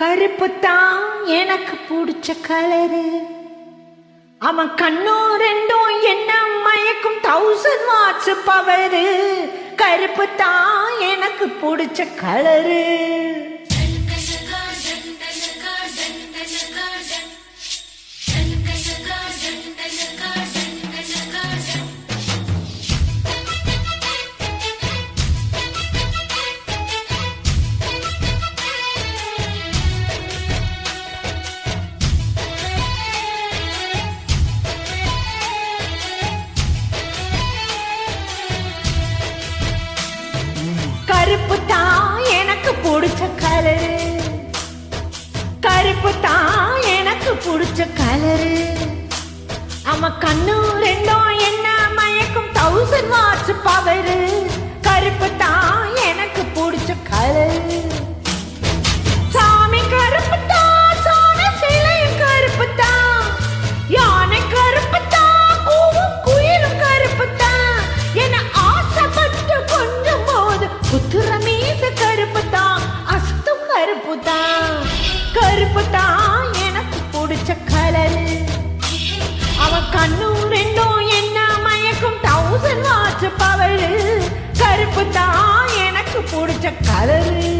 கருப்பு தான் எனக்கு பிடிச்ச கலரு. அவன் கண்ணோ ரெண்டும் என்ன மயக்கும் 1000 வாட்ஸ் பவரு. கருப்பு தான் எனக்கு பிடிச்ச கலரு. கருப்பு தான் எனக்கு பிடிச்ச கலரு. கருப்பு தான் எனக்கு பிடிச்ச கலரு. அவன் கண்ணு ரெண்டும் என்ன மயக்கும் 1000 வாட்ஸ் பவரு. கருப்பு தான் எனக்கு பிடிச்ச கலரு. சாமி கருப்பு தான், சோன சிலையும் கருப்பு தான், யானை கருப்பு தான், கூவும் குயிலும் கருப்பு தான். என ஆசைப்பட்டு கொஞ்சம் போது புத்துர மீச கருப்பு தான், அஸ்தும் கருப்பு தான். கருப்பு தான் எனக்கு பிடிச்ச கலரு. அவன் கண்ணு ரெண்டும் என்ன மயக்கும் 1000 வாட்ஸ் பவரு. கருப்பு தான் எனக்கு பிடிச்ச கலரு.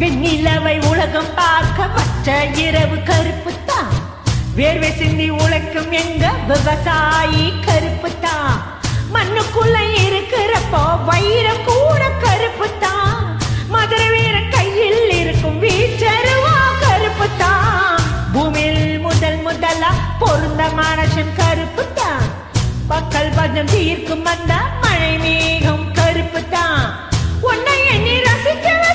வெண்ணிலவை உலகம் பார்க்க பச்ச இரவு கருப்பு தான். வேர்வை சிந்தி உழைக்கும் எங்க விவசாயி கருப்பு தான். மண்ணுக்குள்ள இருக்கிறப்போ வைரம் கூட கருப்பு தான். மதுரை வீர கையில் இருக்கும் வீச்சருவா கருப்பு தான். பூமியில் முதலா பொருந்த மனுஷன் கருப்பு தான். மக்கள் பஞ்சம் தீர்க்கும் அந்த மழை மேகம் கருப்பு தான். உன்னை எண்ணி ரசிக்க வச்ச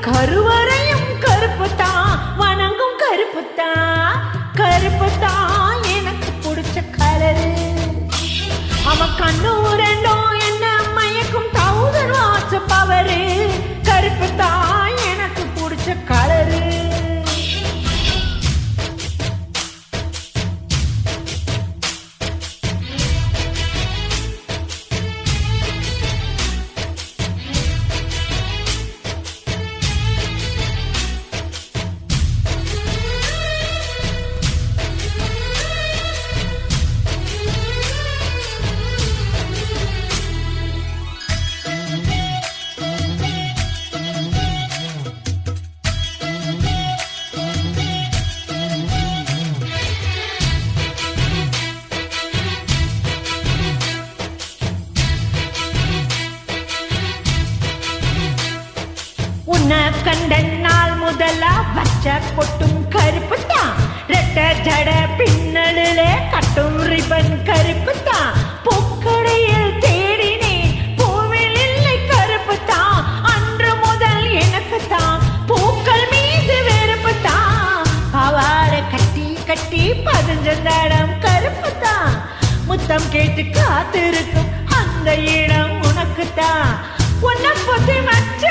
கருவறையும் கருப்பு தான், வணங்கும் கருப்பு தான். கருப்பு தான் எனக்கு பிடிச்ச கலரு. அவன் கண்ணு ரெண்டும் என்ன மயக்கும் 1000 வாட்ஸ் பவரு. கருப்பு தான் எனக்கு பிடிச்ச கலரு. உன்னை கண்ட நாள் முதலா வச்ச பொட்டும் கருப்பு தான். ரெட்ட ஜட பின்னலிலே கட்டும் ரிபன் கருப்பு தான். பூக்கடையில் தேடினேன் பூவில் இல்லை கருப்பு தான். அன்று முதல் எனக்கு தான் பூக்கள் மீது வெறுப்பு தான். பாவாடை கட்டி கட்டி பதிஞ்ச தடம் கருப்பு தான். முத்தம் கேட்டு காத்திருக்கும் அந்த இடம் உனக்கு தான். உன்னை பத்தி வச்ச